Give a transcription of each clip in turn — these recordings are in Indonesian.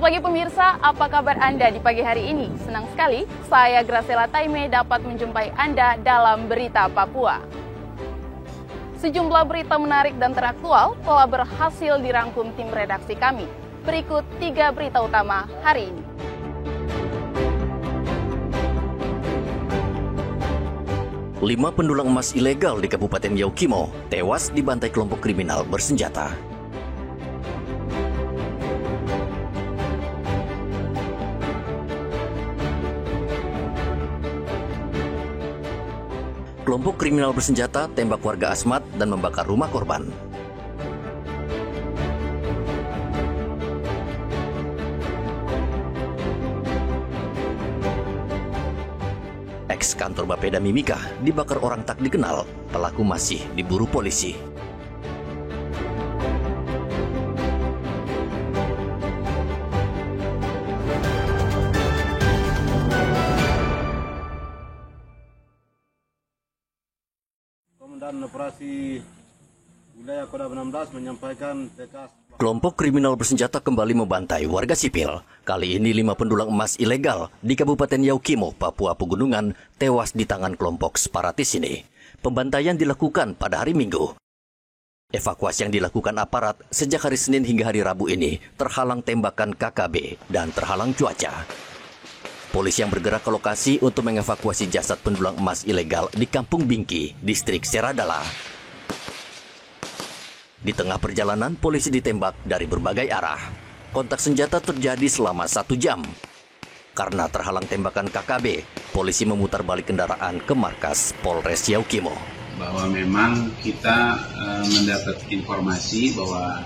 Selamat pagi pemirsa, apa kabar Anda di pagi hari ini? Senang sekali, saya Graciela Taime dapat menjumpai Anda dalam Berita Papua. Sejumlah berita menarik dan teraktual telah berhasil dirangkum tim redaksi kami. Berikut 3 berita utama hari ini. Lima pendulang emas ilegal di Kabupaten Yaukimo tewas dibantai kelompok kriminal bersenjata. Kelompok kriminal bersenjata tembak warga Asmat dan membakar rumah korban. Ex kantor Bapeda Mimika dibakar orang tak dikenal, pelaku masih diburu polisi. Komandan Operasi Wilayah Kodam 16 menyampaikan tegas. Kelompok kriminal bersenjata kembali membantai warga sipil. Kali ini 5 pendulang emas ilegal di Kabupaten Yaukimo, Papua Pegunungan, tewas di tangan kelompok separatis ini. Pembantaian dilakukan pada hari Minggu. Evakuasi yang dilakukan aparat sejak hari Senin hingga hari Rabu ini terhalang tembakan KKB dan terhalang cuaca. Polisi yang bergerak ke lokasi untuk mengevakuasi jasad pendulang emas ilegal di Kampung Bingki, distrik Seradala. Di tengah perjalanan, polisi ditembak dari berbagai arah. Kontak senjata terjadi selama 1 jam. Karena terhalang tembakan KKB, polisi memutar balik kendaraan ke markas Polres Yaukimo. Bahwa memang kita mendapat informasi bahwa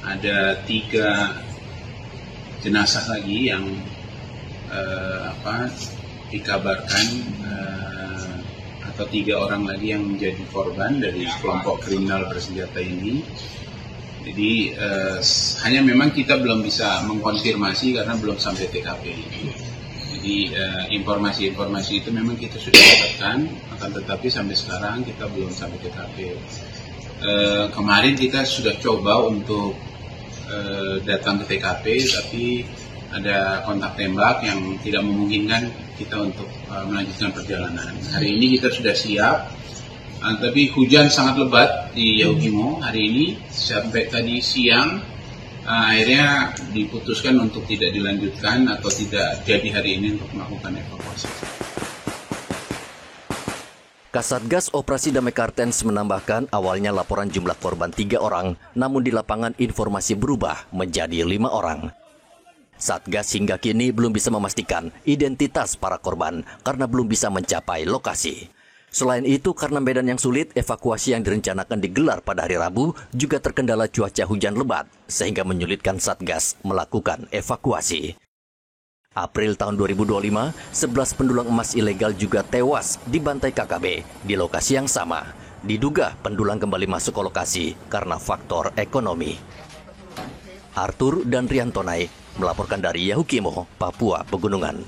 ada 3 jenazah lagi yang dikabarkan atau 3 orang lagi yang menjadi korban dari kelompok kriminal bersenjata ini. Jadi hanya memang kita belum bisa mengkonfirmasi karena belum sampai TKP. Jadi informasi-informasi itu memang kita sudah dapatkan, akan tetapi sampai sekarang kita belum sampai TKP. Kemarin kita sudah coba untuk datang ke TKP, tapi ada kontak tembak yang tidak memungkinkan kita untuk melanjutkan perjalanan. Hari ini kita sudah siap, tapi hujan sangat lebat di Yaukimo hari ini sampai tadi siang. Akhirnya diputuskan untuk tidak dilanjutkan atau tidak jadi hari ini untuk melakukan evakuasi. Kasatgas Operasi Damai Kartens menambahkan awalnya laporan jumlah korban 3 orang, namun di lapangan informasi berubah menjadi 5 orang. Satgas hingga kini belum bisa memastikan identitas para korban karena belum bisa mencapai lokasi. Selain itu, karena medan yang sulit, evakuasi yang direncanakan digelar pada hari Rabu juga terkendala cuaca hujan lebat, sehingga menyulitkan Satgas melakukan evakuasi. April tahun 2025, 11 pendulang emas ilegal juga tewas dibantai KKB di lokasi yang sama. Diduga pendulang kembali masuk ke lokasi karena faktor ekonomi. Arthur dan Riantonai melaporkan dari Yaukimo, Papua Pegunungan.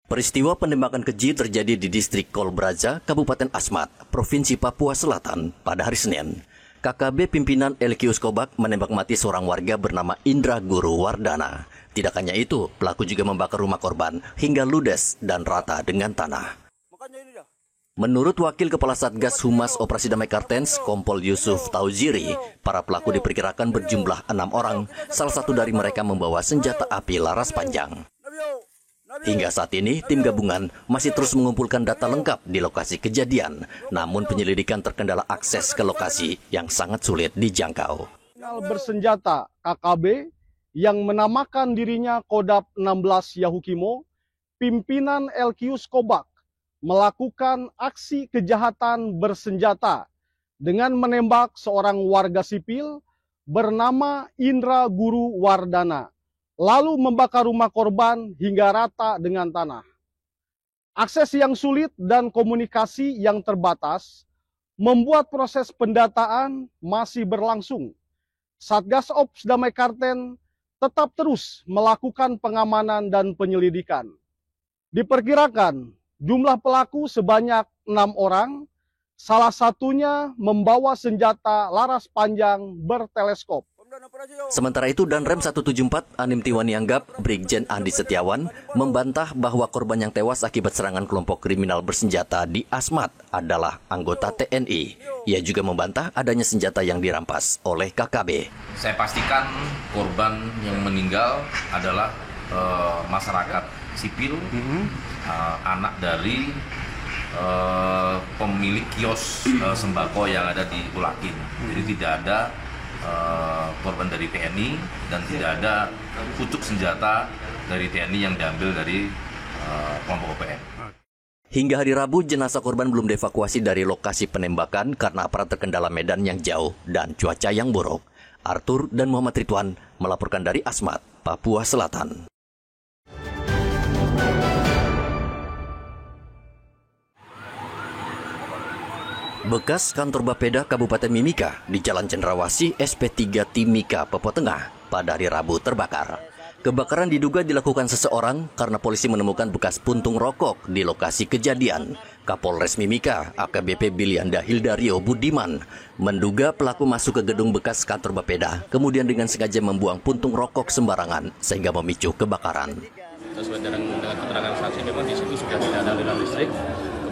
Peristiwa penembakan keji terjadi di distrik Kolbraza, Kabupaten Asmat, Provinsi Papua Selatan pada hari Senin. KKB pimpinan Elkius Kobak menembak mati seorang warga bernama Indra Guru Wardana. Tidak hanya itu, pelaku juga membakar rumah korban hingga ludes dan rata dengan tanah. Menurut Wakil Kepala Satgas Humas Operasi Damai Kartens, Kompol Yusuf Tauziri, para pelaku diperkirakan berjumlah 6 orang, salah satu dari mereka membawa senjata api laras panjang. Hingga saat ini, tim gabungan masih terus mengumpulkan data lengkap di lokasi kejadian, namun penyelidikan terkendala akses ke lokasi yang sangat sulit dijangkau. Bersenjata KKB yang menamakan dirinya Kodam 16 Yaukimo, pimpinan Elkius Kobak, melakukan aksi kejahatan bersenjata dengan menembak seorang warga sipil bernama Indra Guru Wardana, lalu membakar rumah korban hingga rata dengan tanah. Akses yang sulit dan komunikasi yang terbatas membuat proses pendataan masih berlangsung. Satgas Ops Damai Karten tetap terus melakukan pengamanan dan penyelidikan. Diperkirakan jumlah pelaku sebanyak 6 orang Salah satunya membawa senjata laras panjang berteleskop. Sementara itu, Danrem 174 Anim Tiwani Anggap, Brigjen Andi Setiawan, membantah bahwa korban yang tewas akibat serangan kelompok kriminal bersenjata di Asmat adalah anggota TNI. Ia juga membantah adanya senjata yang dirampas oleh KKB. Saya pastikan korban yang meninggal adalah masyarakat sipil, anak dari pemilik kios sembako yang ada di Ulakin. Jadi tidak ada korban dari TNI dan tidak ada pucuk senjata dari TNI yang diambil dari kelompok OPM. Hingga hari Rabu, jenazah korban belum dievakuasi dari lokasi penembakan karena aparat terkendala medan yang jauh dan cuaca yang buruk. Arthur dan Muhammad Ridwan melaporkan dari Asmat, Papua Selatan. Bekas kantor Bapeda Kabupaten Mimika di Jalan Cendrawasih SP3 Timika, Papua Tengah pada hari Rabu terbakar. Kebakaran diduga dilakukan seseorang karena polisi menemukan bekas puntung rokok di lokasi kejadian. Kapolres Mimika, AKBP Bilianda Hildario Budiman, menduga pelaku masuk ke gedung bekas kantor Bapeda, kemudian dengan sengaja membuang puntung rokok sembarangan sehingga memicu kebakaran. Sesuai dengan keterangan saksi, memang di situ sudah tidak ada aliran listrik.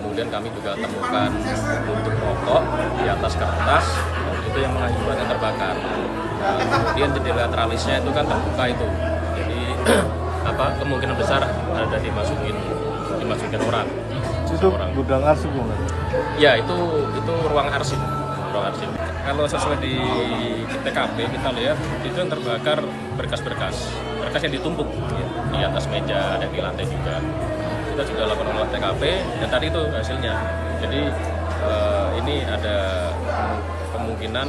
Kemudian kami juga temukan puntung rokok di atas kertas, itu yang mengakibatkan terbakar. Kemudian jendela tralisnya itu kan terbuka itu, jadi kemungkinan besar ada dimasukin orang. Itu gudang arsip bukan? Ya, itu ruang arsip. Kalau sesuai di TKP kita lihat itu yang terbakar berkas yang ditumpuk di atas meja dan di lantai juga. Kita sudah lakukan olah TKP dan tadi itu hasilnya. Jadi ini ada kemungkinan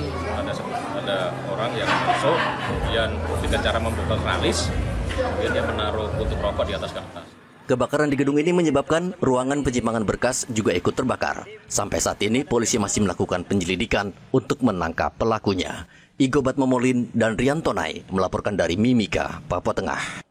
ada orang yang masuk kemudian dengan cara membuka tralis, kemudian dia menaruh puntung rokok di atas kertas. Kebakaran di gedung ini menyebabkan ruangan penyimpanan berkas juga ikut terbakar. Sampai saat ini polisi masih melakukan penyelidikan untuk menangkap pelakunya. Igobat Momolin dan Rian Tonai melaporkan dari Mimika, Papua Tengah.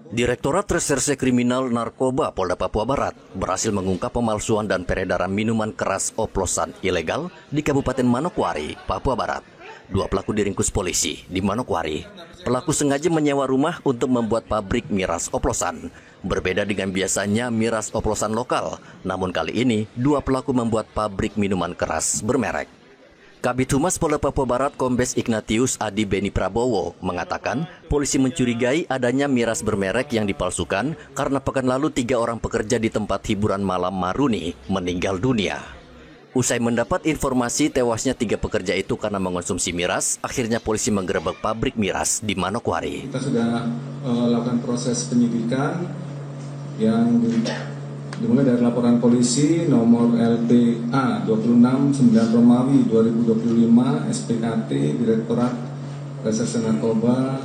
Direktorat Reserse Kriminal Narkoba Polda Papua Barat berhasil mengungkap pemalsuan dan peredaran minuman keras oplosan ilegal di Kabupaten Manokwari, Papua Barat. 2 pelaku diringkus polisi di Manokwari. Pelaku sengaja menyewa rumah untuk membuat pabrik miras oplosan. Berbeda dengan biasanya miras oplosan lokal, namun kali ini 2 pelaku membuat pabrik minuman keras bermerek. Kabid Humas Polda Papua Barat Kombes Ignatius Adi Beni Prabowo mengatakan polisi mencurigai adanya miras bermerek yang dipalsukan karena pekan lalu 3 orang pekerja di tempat hiburan malam Maruni meninggal dunia. Usai mendapat informasi tewasnya 3 pekerja itu karena mengonsumsi miras, akhirnya polisi menggerebek pabrik miras di Manokwari. Kita sudah lakukan proses penyidikan yang dimulai dari laporan polisi nomor LPA 26 9 Romawi 2025 SPKT Direktorat Reserse Narkoba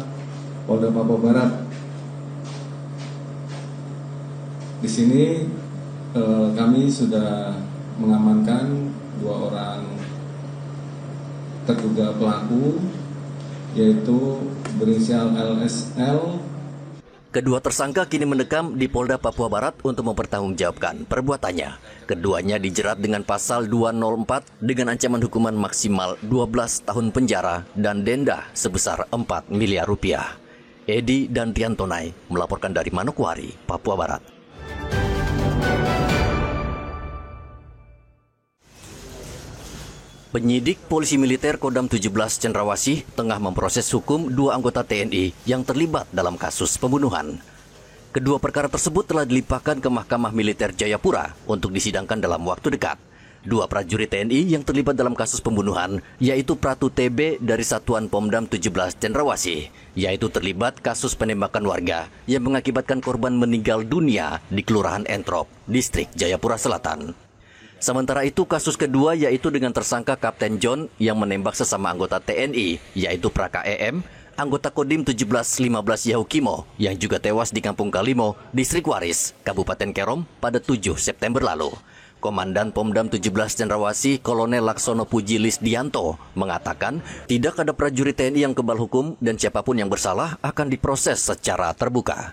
Polda Papua Barat. Di sini kami sudah mengamankan 2 orang terduga pelaku, yaitu berinisial LSL. Kedua tersangka kini mendekam di Polda Papua Barat untuk mempertanggungjawabkan perbuatannya. Keduanya dijerat dengan pasal 204 dengan ancaman hukuman maksimal 12 tahun penjara dan denda sebesar 4 miliar rupiah. Edi dan Rian Tonai melaporkan dari Manokwari, Papua Barat. Penyidik Polisi Militer Kodam 17 Cendrawasih tengah memproses hukum 2 anggota TNI yang terlibat dalam kasus pembunuhan. Kedua perkara tersebut telah dilimpahkan ke Mahkamah Militer Jayapura untuk disidangkan dalam waktu dekat. 2 prajurit TNI yang terlibat dalam kasus pembunuhan, yaitu Pratu TB dari Satuan Pomdam 17 Cendrawasih, yaitu terlibat kasus penembakan warga yang mengakibatkan korban meninggal dunia di Kelurahan Entrop, Distrik Jayapura Selatan. Sementara itu kasus kedua yaitu dengan tersangka Kapten John yang menembak sesama anggota TNI, yaitu Praka EM, anggota Kodim 1715 Yahukimo yang juga tewas di Kampung Kalimo, Distrik Waris, Kabupaten Kerom pada 7 September lalu. Komandan Pomdam 17 Cendrawasih Kolonel Laksono Puji Lisdianto mengatakan tidak ada prajurit TNI yang kebal hukum dan siapapun yang bersalah akan diproses secara terbuka.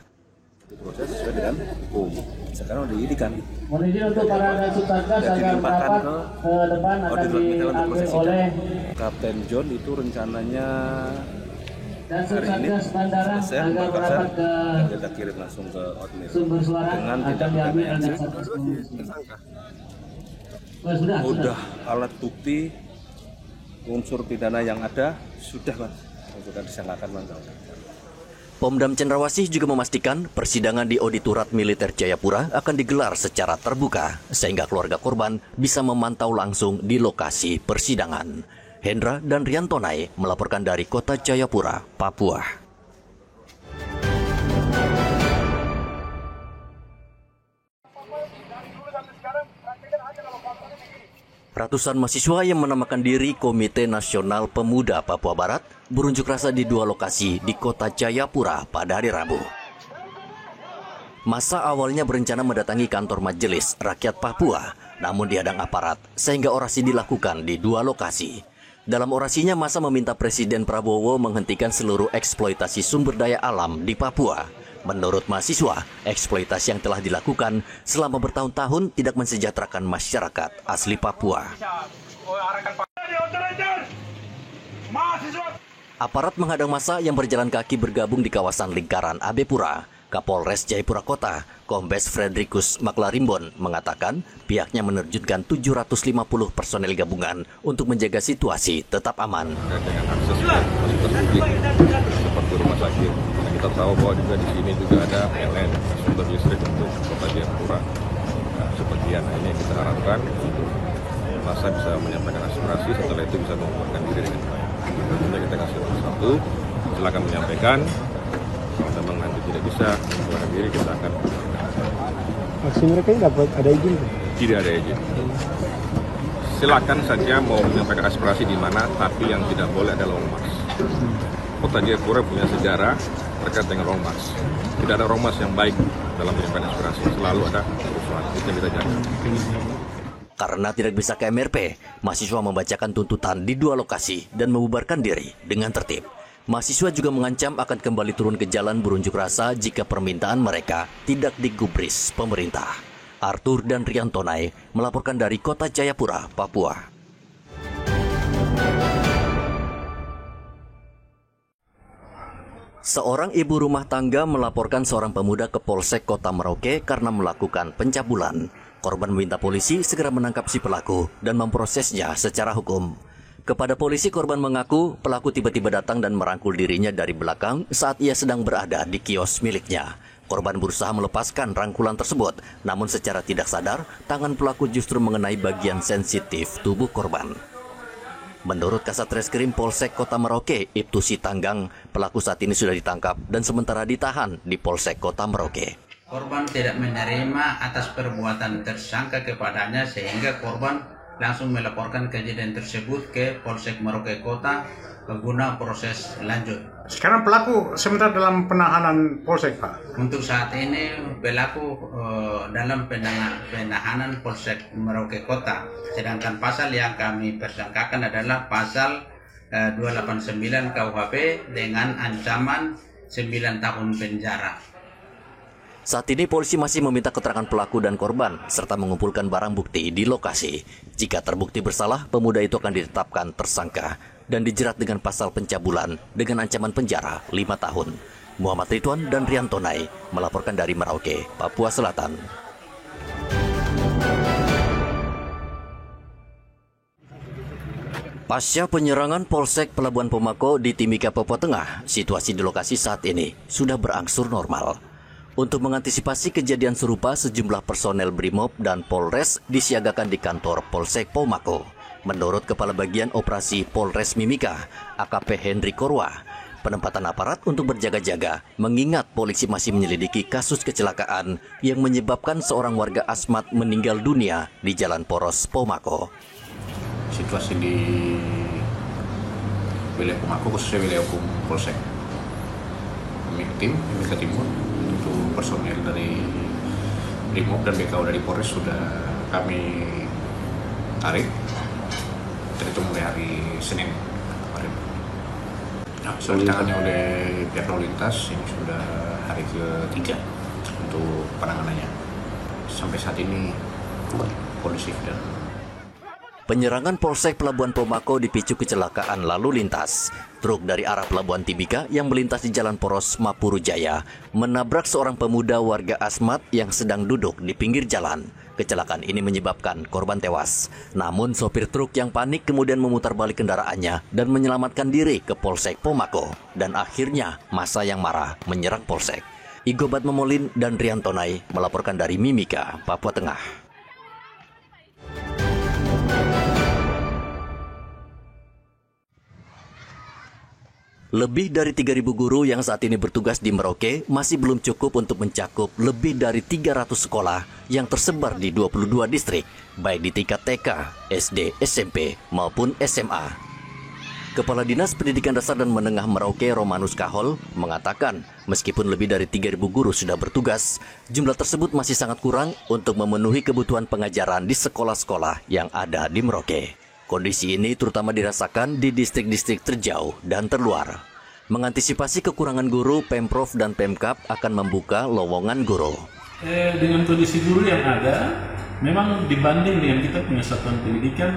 Proses sesuai dengan hukum. Sekarang udah diidikan. Mohon izin untuk para Satgas agar rapat ke depan akan diambil oleh Kapten John itu rencananya dan Satgas Bandara agar rapat ke kita kirim langsung ke Otmir sumber suara dengan akan diambil oleh Satgas. Sudah alat bukti unsur pidana yang ada sudah Mas, sudah disangkakan Mas. Pomdam Cendrawasih juga memastikan persidangan di Auditorat Militer Jayapura akan digelar secara terbuka, sehingga keluarga korban bisa memantau langsung di lokasi persidangan. Hendra dan Riantonai melaporkan dari Kota Jayapura, Papua. Ratusan mahasiswa yang menamakan diri Komite Nasional Pemuda Papua Barat berunjuk rasa di 2 lokasi di Kota Jayapura pada hari Rabu. Masa awalnya berencana mendatangi kantor Majelis Rakyat Papua, namun dihadang aparat sehingga orasi dilakukan di 2 lokasi. Dalam orasinya, masa meminta Presiden Prabowo menghentikan seluruh eksploitasi sumber daya alam di Papua. Menurut mahasiswa, eksploitasi yang telah dilakukan selama bertahun-tahun tidak mensejahterakan masyarakat asli Papua. Aparat menghadang massa yang berjalan kaki bergabung di kawasan lingkaran Abepura. Kapolres Jayapura Kota, Kombes Frederikus Maklarimbon, mengatakan pihaknya menerjunkan 750 personel gabungan untuk menjaga situasi tetap aman. Dengan akses fasilitas publik seperti rumah sakit, kita tahu bahwa juga di sini juga ada PLN, sumber listrik untuk Kota Jayapura. Nah, sebagian ini kita harapkan untuk masa bisa menyampaikan aspirasi, setelah itu bisa membuatkan diri dengan baik. Tentunya kita kasih waktu satu, silakan menyampaikan. Kalau memang nanti tidak bisa membuatkan diri, kita akan. Aksi mereka ini dapat ada izin? Tidak ada izin. Silakan saja mau menyampaikan aspirasi di mana, tapi yang tidak boleh adalah ormas. Kota Jayapura punya sejarah terkait dengan ormas. Tidak ada ormas yang baik dalam menyampaikan aspirasi. Selalu ada kerusuhan. Itu yang kita jaga. Karena tidak bisa ke MRP, mahasiswa membacakan tuntutan di 2 lokasi dan membubarkan diri dengan tertib. Mahasiswa juga mengancam akan kembali turun ke jalan berunjuk rasa jika permintaan mereka tidak digubris pemerintah. Arthur dan Riantonai melaporkan dari Kota Jayapura, Papua. Seorang ibu rumah tangga melaporkan seorang pemuda ke Polsek Kota Merauke karena melakukan pencabulan. Korban meminta polisi segera menangkap si pelaku dan memprosesnya secara hukum. Kepada polisi, korban mengaku pelaku tiba-tiba datang dan merangkul dirinya dari belakang saat ia sedang berada di kios miliknya. Korban berusaha melepaskan rangkulan tersebut, namun secara tidak sadar, tangan pelaku justru mengenai bagian sensitif tubuh korban. Menurut Kasat Reskrim Polsek Kota Merauke, Ibtu Sitanggang, pelaku saat ini sudah ditangkap dan sementara ditahan di Polsek Kota Merauke. Korban tidak menerima atas perbuatan tersangka kepadanya sehingga korban langsung melaporkan kejadian tersebut ke Polsek Merauke Kota guna proses lanjut. Sekarang pelaku sementara dalam penahanan Polsek, Pak? Untuk saat ini pelaku dalam penahanan Polsek Merauke Kota. Sedangkan pasal yang kami persangkakan adalah pasal 289 KUHP dengan ancaman 9 tahun penjara. Saat ini polisi masih meminta keterangan pelaku dan korban serta mengumpulkan barang bukti di lokasi. Jika terbukti bersalah, pemuda itu akan ditetapkan tersangka dan dijerat dengan pasal pencabulan dengan ancaman penjara 5 tahun. Muhammad Ridwan dan Riantonai melaporkan dari Merauke, Papua Selatan. Pasca penyerangan Polsek Pelabuhan Pomako di Timika, Papua Tengah, situasi di lokasi saat ini sudah berangsur normal. Untuk mengantisipasi kejadian serupa, sejumlah personel Brimob dan Polres disiagakan di kantor Polsek Pomako. Menurut Kepala Bagian Operasi Polres Mimika, AKP Henry Korwa, penempatan aparat untuk berjaga-jaga mengingat polisi masih menyelidiki kasus kecelakaan yang menyebabkan seorang warga Asmat meninggal dunia di Jalan Poros Pomako. Situasi di wilayah Pomako, khususnya wilayah hukum Polsek Mimika Timur, untuk personel dari Brimob dan BKO dari Polres sudah kami tarik dari mulai hari Senin kemarin. Nah, sudah ditangani oleh pihak lalu lintas, ini sudah hari ke-3 untuk penanganannya. Sampai saat ini kondusif dan Penyerangan Polsek Pelabuhan Pomako dipicu kecelakaan lalu lintas. Truk dari arah Pelabuhan Timika yang melintas di Jalan Poros Mapuru Jaya menabrak seorang pemuda warga Asmat yang sedang duduk di pinggir jalan. Kecelakaan ini menyebabkan korban tewas. Namun sopir truk yang panik kemudian memutar balik kendaraannya dan menyelamatkan diri ke Polsek Pomako. Dan akhirnya massa yang marah menyerang Polsek. Igobat Memolin dan Riantonai melaporkan dari Mimika, Papua Tengah. Lebih dari 3.000 guru yang saat ini bertugas di Merauke masih belum cukup untuk mencakup lebih dari 300 sekolah yang tersebar di 22 distrik, baik di tingkat TK, SD, SMP, maupun SMA. Kepala Dinas Pendidikan Dasar dan Menengah Merauke Romanus Kahol mengatakan meskipun lebih dari 3.000 guru sudah bertugas, jumlah tersebut masih sangat kurang untuk memenuhi kebutuhan pengajaran di sekolah-sekolah yang ada di Merauke. Kondisi ini terutama dirasakan di distrik-distrik terjauh dan terluar. Mengantisipasi kekurangan guru, Pemprov dan Pemkab akan membuka lowongan guru. Dengan kondisi guru yang ada, memang dibanding dengan kita punya satuan pendidikan,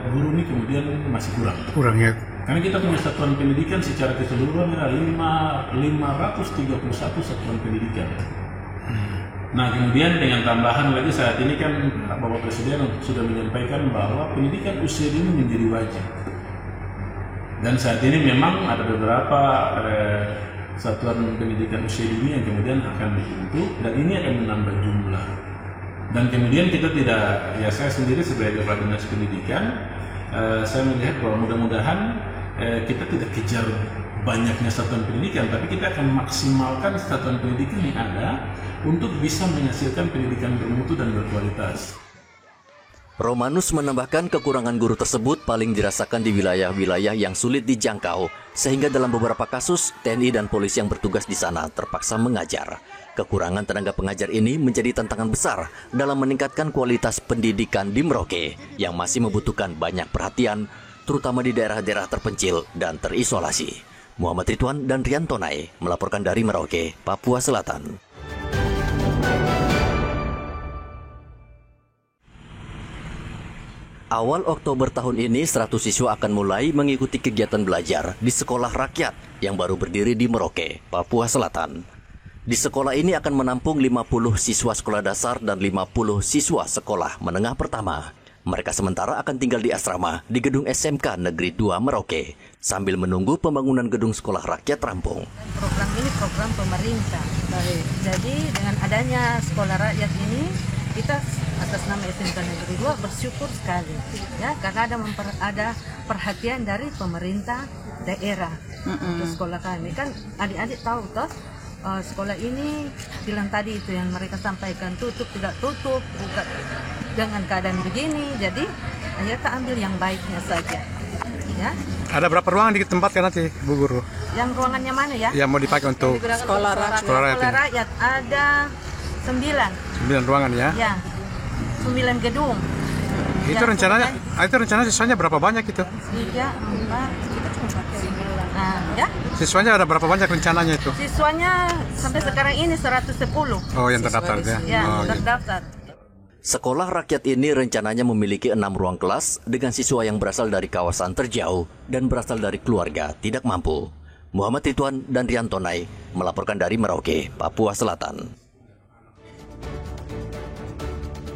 guru ini kemudian masih kurang. Kurang ya. Karena kita punya satuan pendidikan secara keseluruhan ada 531 satuan pendidikan. Nah kemudian dengan tambahan lagi saat ini kan Bapak Presiden sudah menyampaikan bahwa pendidikan usia dini menjadi wajib. Dan saat ini memang ada beberapa satuan pendidikan usia dini yang kemudian akan dibentuk dan ini akan menambah jumlah. Dan kemudian kita tidak, ya saya sendiri sebagai Kepala Dinas Pendidikan, saya melihat bahwa mudah-mudahan kita tidak kejar banyaknya satuan pendidikan, tapi kita akan maksimalkan satuan pendidikan yang ada untuk bisa menghasilkan pendidikan bermutu dan berkualitas. Romanus menambahkan kekurangan guru tersebut paling dirasakan di wilayah-wilayah yang sulit dijangkau, sehingga dalam beberapa kasus TNI dan polisi yang bertugas di sana terpaksa mengajar. Kekurangan tenaga pengajar ini menjadi tantangan besar dalam meningkatkan kualitas pendidikan di Merauke yang masih membutuhkan banyak perhatian, terutama di daerah-daerah terpencil dan terisolasi. Muhammad Ridwan dan Riantonai melaporkan dari Merauke, Papua Selatan. Awal Oktober tahun ini, 100 siswa akan mulai mengikuti kegiatan belajar di sekolah rakyat yang baru berdiri di Merauke, Papua Selatan. Di sekolah ini akan menampung 50 siswa sekolah dasar dan 50 siswa sekolah menengah pertama. Mereka sementara akan tinggal di asrama di gedung SMK Negeri 2 Merauke sambil menunggu pembangunan gedung sekolah rakyat rampung. Program ini program pemerintah. Jadi dengan adanya sekolah rakyat ini, kita atas nama SMK Negeri 2 bersyukur sekali, ya, karena ada perhatian dari pemerintah daerah untuk sekolah kami. Kan adik-adik tahu toh, sekolah ini bilang tadi itu yang mereka sampaikan, tutup tidak tutup, buka dengan keadaan begini. Jadi ya kita ambil yang baiknya saja, ya. Ada berapa ruangan ditempatkan nanti, Bu Guru? Yang ruangannya mana ya? Yang mau dipakai untuk sekolah rakyat ada 9 ruangan ya? Ya, 9 gedung. Itu ya, rencananya siswanya berapa banyak itu? 3, 4, nah, ya. Siswanya ada berapa banyak rencananya itu? Siswanya sampai sekarang ini 110. Oh, yang terdaftar ya? Ya, terdaftar. Sekolah rakyat ini rencananya memiliki 6 ruang kelas dengan siswa yang berasal dari kawasan terjauh dan berasal dari keluarga tidak mampu. Muhammad Ridwan dan Riantonai melaporkan dari Merauke, Papua Selatan.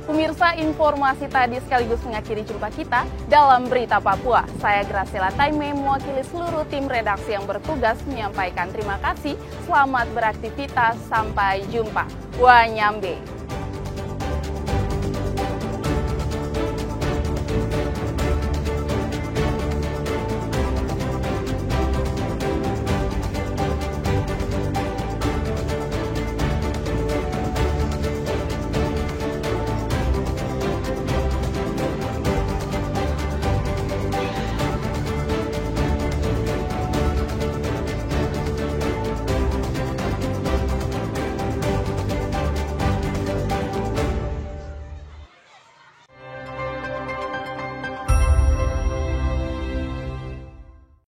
Pemirsa, informasi tadi sekaligus mengakhiri jumpa kita dalam Berita Papua. Saya Graciela Taime mewakili seluruh tim redaksi yang bertugas menyampaikan terima kasih. Selamat beraktivitas, sampai jumpa. Wanyambe.